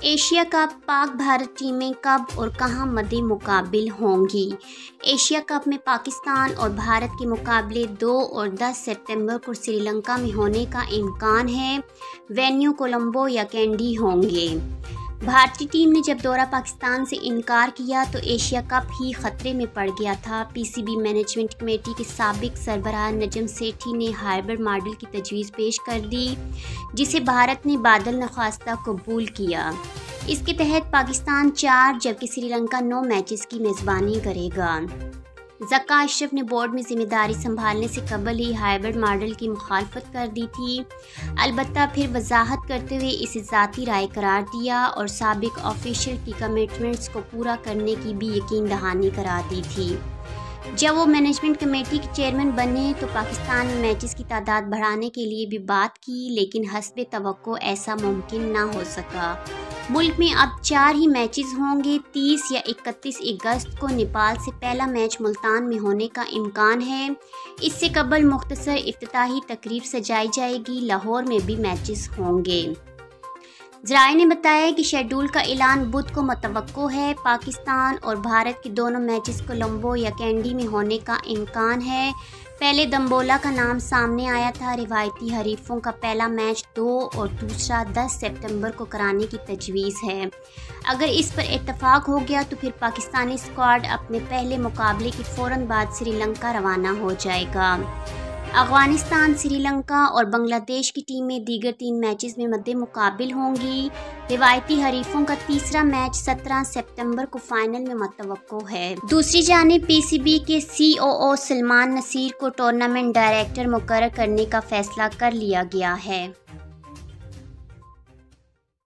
Asia cup Pak Bharat टीमें कब और कहां मद्दे मुकाबिल होंगी। एशिया कप में पाकिस्तान और भारत के मुकाबले 2 और 10 सितंबर को श्रीलंका में होने का इम्कान है। वेन्यू कोलंबो या कैंडी होंगे। भारतीय टीम ने जब दौरा पाकिस्तान से इनकार किया तो एशिया कप ही खतरे में पड़ गया था। पीसीबी मैनेजमेंट कमेटी के साबिक सरबराह नजम सेठी ने हाइब्रिड मॉडल की तजवीज़ पेश कर दी, जिसे भारत ने बादल नख्वास्ता कबूल किया। इसके तहत पाकिस्तान 4 जबकि श्रीलंका 9 मैचेस की मेज़बानी करेगा। ज़का अशरफ ने बोर्ड में जिम्मेदारी संभालने से कबल ही हाइब्रिड मॉडल की मुखालफत कर दी थी, अलबत्ता फिर वजाहत करते हुए इसे ज़ाती राय करार दिया और साबिक ऑफिशियल की कमिटमेंट्स को पूरा करने की भी यकीन दहानी करा दी थी। जब वो मैनेजमेंट कमेटी के चेयरमैन बने तो पाकिस्तान में मैचेस की तादाद बढ़ाने के लिए भी बात की, लेकिन हस्बे तवक्को ऐसा मुमकिन ना हो सका। मुल्क में अब 4 ही मैचेस होंगे। 30 या 31 अगस्त को नेपाल से पहला मैच मुल्तान में होने का इम्कान है। इससे कबल मुख्तसर इफ्तिताही तकरीब सजाई जाएगी। लाहौर में भी मैचेस होंगे। ज़राए ने बताया कि शेड्यूल का ऐलान बुध को मुतवक्को है। पाकिस्तान और भारत के दोनों मैचेस कोलंबो या कैंडी में होने का इम्कान है। पहले दम्बोला का नाम सामने आया था। रिवायती हरीफों का पहला मैच 2 और दूसरा 10 सितंबर को कराने की तजवीज़ है। अगर इस पर इत्तफाक हो गया तो फिर पाकिस्तानी स्क्वाड अपने पहले मुकाबले के फ़ौरन बाद श्रीलंका रवाना हो जाएगा। अफ़गानिस्तान, श्रीलंका और बांग्लादेश की टीमें दीगर 3 मैचेस में मद्दे मुकाबिल होंगी। रिवायती हरीफों का तीसरा मैच 17 सितंबर को फाइनल में मुतवक्को है। दूसरी जानिब पीसीबी के COO सलमान नसीर को टूर्नामेंट डायरेक्टर मुकर्रर करने का फैसला कर लिया गया है।